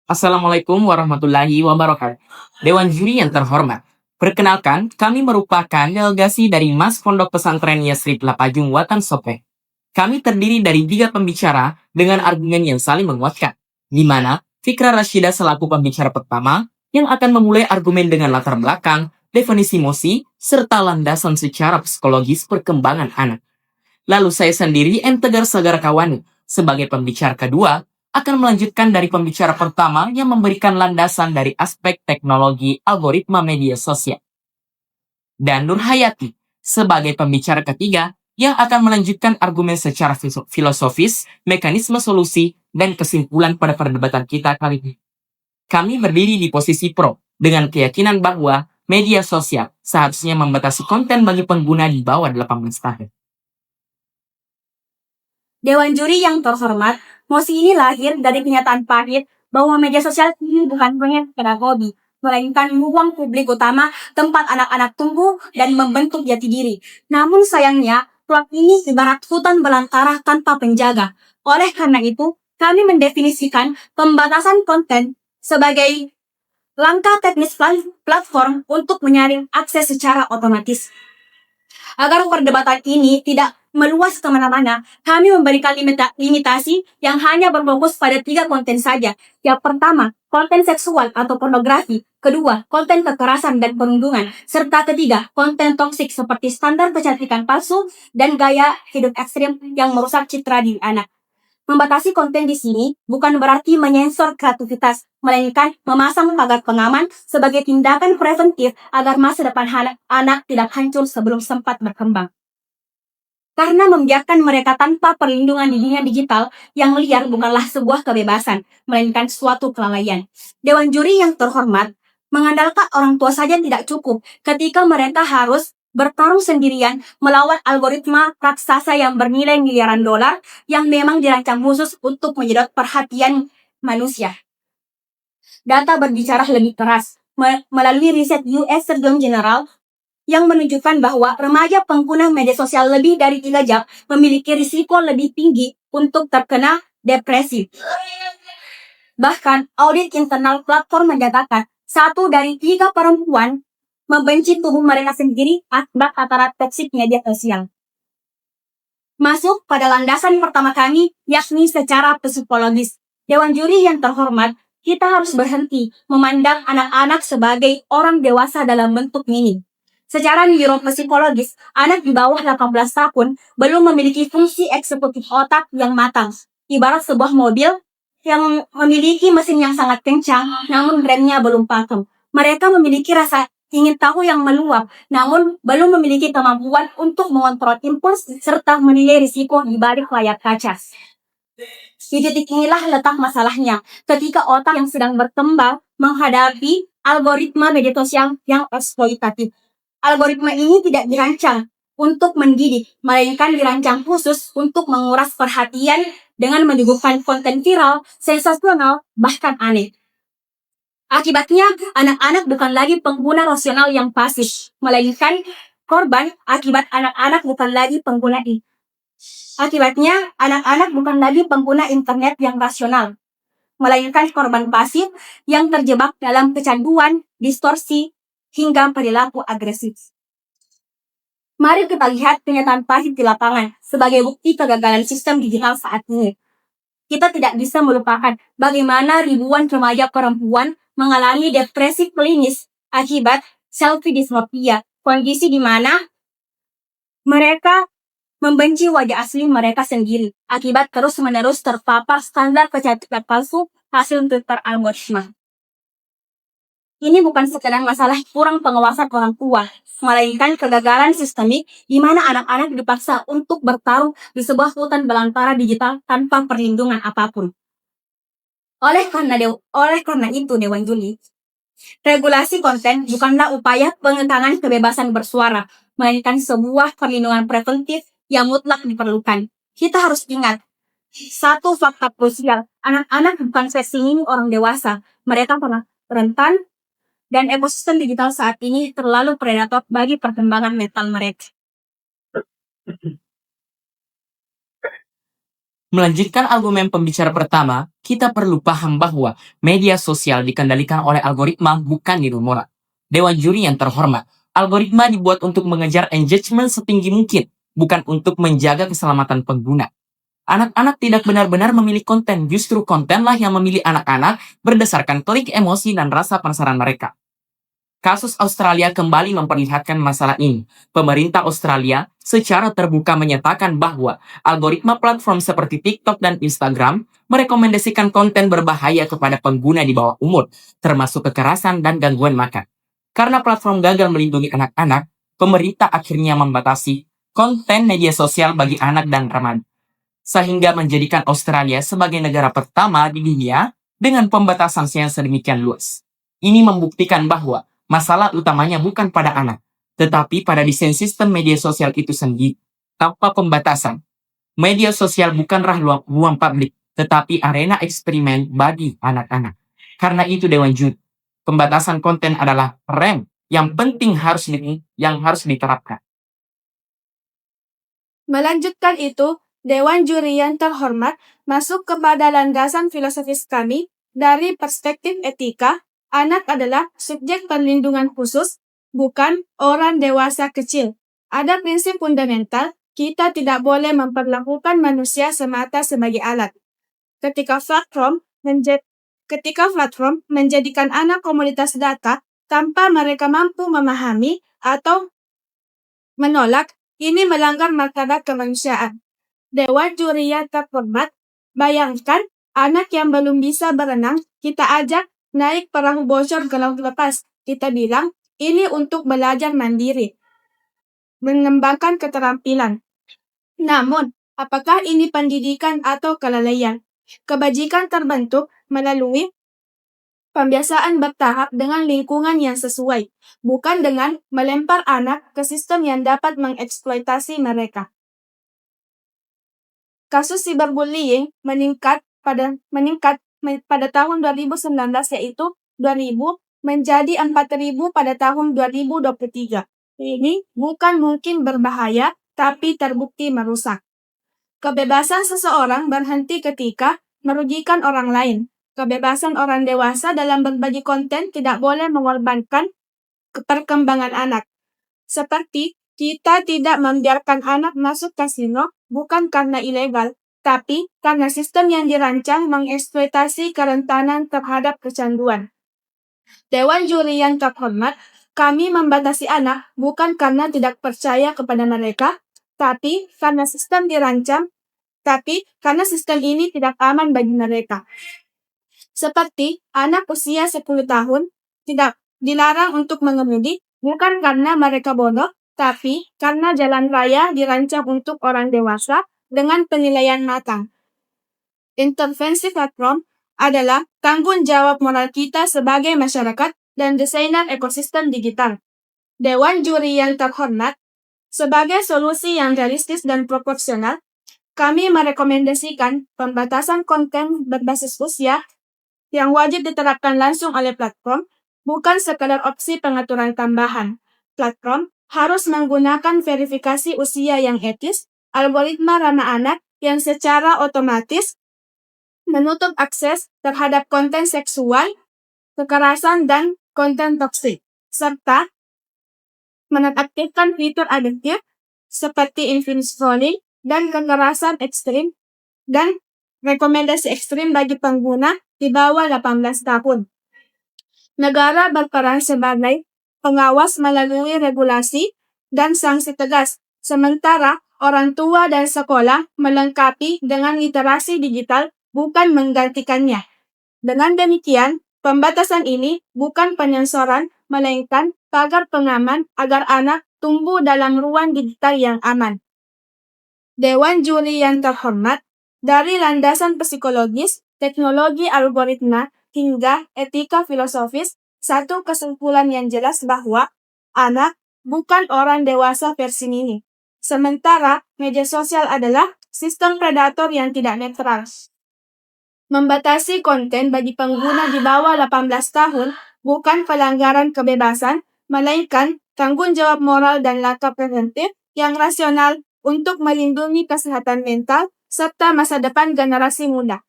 Assalamualaikum warahmatullahi wabarakatuh. Dewan Juri yang terhormat, perkenalkan, kami merupakan delegasi dari Mas Pondok Pesantren Yasrib Lapajung Watan Sope. Kami terdiri dari 3 pembicara dengan argumen yang saling menguatkan, di mana Fikra Rashidah selaku pembicara pertama yang akan memulai argumen dengan latar belakang, definisi emosi, serta landasan secara psikologis perkembangan anak. Lalu saya sendiri, M. Tegar Sagarakawani, sebagai pembicara kedua, akan melanjutkan dari pembicara pertama yang memberikan landasan dari aspek teknologi algoritma media sosial. Dan Nur Hayati, sebagai pembicara ketiga, yang akan melanjutkan argumen secara filosofis, mekanisme solusi, dan kesimpulan pada perdebatan kita kali ini. Kami berdiri di posisi pro, dengan keyakinan bahwa media sosial seharusnya membatasi konten bagi pengguna di bawah 18 tahun. Dewan Juri yang terhormat, mosi ini lahir dari kenyataan pahit bahwa media sosial ini bukan hanya sekedar hobi, melainkan ruang publik utama tempat anak-anak tumbuh dan membentuk jati diri. Namun sayangnya, ruang ini ibarat hutan belantara tanpa penjaga. Oleh karena itu, kami mendefinisikan pembatasan konten sebagai langkah teknis platform untuk menyaring akses secara otomatis. Agar perdebatan ini tidak meluas kemana-mana, kami memberikan limitasi yang hanya berfokus pada 3 konten saja. Yang pertama, konten seksual atau pornografi. Kedua, konten kekerasan dan perundungan. Serta ketiga, konten toksik seperti standar kecantikan palsu dan gaya hidup ekstrim yang merusak citra diri anak. Membatasi konten di sini bukan berarti menyensor kreativitas, melainkan memasang pagar pengaman sebagai tindakan preventif agar masa depan anak tidak hancur sebelum sempat berkembang. Karena membiarkan mereka tanpa perlindungan di dunia digital yang liar bukanlah sebuah kebebasan, melainkan suatu kelalaian. Dewan Juri yang terhormat, mengandalkan orang tua saja tidak cukup ketika mereka harus bertarung sendirian melawan algoritma raksasa yang bernilai miliaran dolar yang memang dirancang khusus untuk menyedot perhatian manusia. Data berbicara lebih keras. Melalui riset US Surgeon General yang menunjukkan bahwa remaja pengguna media sosial lebih dari 3 jam memiliki risiko lebih tinggi untuk terkena depresi. Bahkan, audit internal platform menyatakan 1 dari 3 perempuan membenci tubuh mereka sendiri akibat antara toksik media sosial. Masuk pada landasan pertama kami, yakni secara psikologis. Dewan Juri yang terhormat, kita harus berhenti memandang anak-anak sebagai orang dewasa dalam bentuk mini. Secara neuropsikologis, anak di bawah 18 tahun belum memiliki fungsi eksekutif otak yang matang. Ibarat sebuah mobil yang memiliki mesin yang sangat kencang, namun remnya belum pakem. Mereka memiliki rasa ingin tahu yang meluap, namun belum memiliki kemampuan untuk mengontrol impuls serta menilai risiko di balik layar kaca. Di titik inilah letak masalahnya, ketika otak yang sedang berkembang menghadapi algoritma media sosial yang eksploitatif. Algoritma ini tidak dirancang untuk mendidik, melainkan dirancang khusus untuk menguras perhatian dengan menyuguhkan konten viral, sensasional, bahkan aneh. Akibatnya, anak-anak bukan lagi pengguna rasional yang pasif, melainkan korban akibat anak-anak bukan lagi pengguna Akibatnya, anak-anak bukan lagi pengguna internet yang rasional, melainkan korban pasif yang terjebak dalam kecanduan, distorsi, hingga perilaku agresif. Mari kita lihat kenyataan pahit di lapangan sebagai bukti kegagalan sistem digital saat ini. Kita tidak bisa melupakan bagaimana ribuan remaja perempuan mengalami depresi klinis akibat selfie disphoria, kondisi di mana mereka membenci wajah asli mereka sendiri akibat terus-menerus terpapar standar kecantikan palsu hasil Twitter algoritma. Ini bukan sekedar masalah kurang pengawasan orang tua, melainkan kegagalan sistemik di mana anak-anak dipaksa untuk bertarung di sebuah hutan belantara digital tanpa perlindungan apapun. Oleh karena itu, Dewan Juri, regulasi konten bukanlah upaya pengekangan kebebasan bersuara, melainkan sebuah perlindungan preventif yang mutlak diperlukan. Kita harus ingat, satu fakta krusial, anak-anak bukan versi ini orang dewasa. Mereka pernah rentan, dan ekosistem digital saat ini terlalu predator bagi perkembangan mental mereka. Melanjutkan argumen pembicara pertama, kita perlu paham bahwa media sosial dikendalikan oleh algoritma bukan nilai moral. Dewan juri yang terhormat, algoritma dibuat untuk mengejar engagement setinggi mungkin, bukan untuk menjaga keselamatan pengguna. Anak-anak tidak benar-benar memilih konten, justru kontenlah yang memilih anak-anak berdasarkan klik emosi dan rasa penasaran mereka. Kasus Australia kembali memperlihatkan masalah ini. Pemerintah Australia secara terbuka menyatakan bahwa algoritma platform seperti TikTok dan Instagram merekomendasikan konten berbahaya kepada pengguna di bawah umur, termasuk kekerasan dan gangguan makan. Karena platform gagal melindungi anak-anak, pemerintah akhirnya membatasi konten media sosial bagi anak dan remaja, sehingga menjadikan Australia sebagai negara pertama di dunia dengan pembatasan yang sedemikian luas. Ini membuktikan bahwa masalah utamanya bukan pada anak, tetapi pada desain sistem media sosial itu sendiri. Tanpa pembatasan, media sosial bukanlah ruang publik, tetapi arena eksperimen bagi anak-anak. Karena itu Dewan Juri, pembatasan konten adalah rem yang penting yang harus diterapkan. Melanjutkan itu, Dewan Juri yang terhormat masuk kepada landasan filosofis kami dari perspektif etika. Anak adalah subjek perlindungan khusus, bukan orang dewasa kecil. Ada prinsip fundamental, kita tidak boleh memperlakukan manusia semata sebagai alat. Ketika platform menjadikan anak komoditas data tanpa mereka mampu memahami atau menolak, ini melanggar martabat kemanusiaan. Dewan Juri yang terhormat, bayangkan anak yang belum bisa berenang, kita ajak naik perahu bocor ke laut lepas. Kita bilang, ini untuk belajar mandiri, mengembangkan keterampilan. Namun, apakah ini pendidikan atau kelalaian? Kebajikan terbentuk melalui pembiasaan bertahap dengan lingkungan yang sesuai, bukan dengan melempar anak ke sistem yang dapat mengeksploitasi mereka. Kasus cyberbullying meningkat pada tahun 2019, yaitu 2000 menjadi 4.000 pada tahun 2023. Ini bukan mungkin berbahaya, tapi terbukti merusak. Kebebasan seseorang berhenti ketika merugikan orang lain. Kebebasan orang dewasa dalam berbagi konten tidak boleh mengorbankan perkembangan anak. Seperti kita tidak membiarkan anak masuk kasino bukan karena ilegal, tapi karena sistem yang dirancang mengeksploitasi kerentanan terhadap kecanduan. Dewan Juri yang terhormat, kami membatasi anak bukan karena tidak percaya kepada mereka, tapi karena sistem ini tidak aman bagi mereka. Seperti anak usia 10 tahun tidak dilarang untuk mengemudi bukan karena mereka bodoh, tapi karena jalan raya dirancang untuk orang dewasa dengan penilaian matang. Intervensi platform adalah tanggung jawab moral kita sebagai masyarakat dan desainer ekosistem digital. Dewan Juri yang terhormat, sebagai solusi yang realistis dan proporsional, kami merekomendasikan pembatasan konten berbasis usia yang wajib diterapkan langsung oleh platform, bukan sekadar opsi pengaturan tambahan. Platform harus menggunakan verifikasi usia yang etis, algoritma ramah anak yang secara otomatis menutup akses terhadap konten seksual, kekerasan, dan konten toksik, serta menonaktifkan fitur adiktif seperti infinite scrolling dan kekerasan ekstrim dan rekomendasi ekstrim bagi pengguna di bawah 18 tahun. Negara berperan sebagai pengawas melalui regulasi dan sanksi tegas, sementara orang tua dan sekolah melengkapi dengan literasi digital bukan menggantikannya. Dengan demikian, pembatasan ini bukan penyensoran, melainkan pagar pengaman agar anak tumbuh dalam ruang digital yang aman. Dewan Juri yang terhormat, dari landasan psikologis, teknologi algoritma, hingga etika filosofis, satu kesimpulan yang jelas bahwa anak bukan orang dewasa versi ini. Sementara media sosial adalah sistem predator yang tidak netral. Membatasi konten bagi pengguna di bawah 18 tahun bukan pelanggaran kebebasan, melainkan tanggung jawab moral dan langkah preventif yang rasional untuk melindungi kesehatan mental, serta masa depan generasi muda.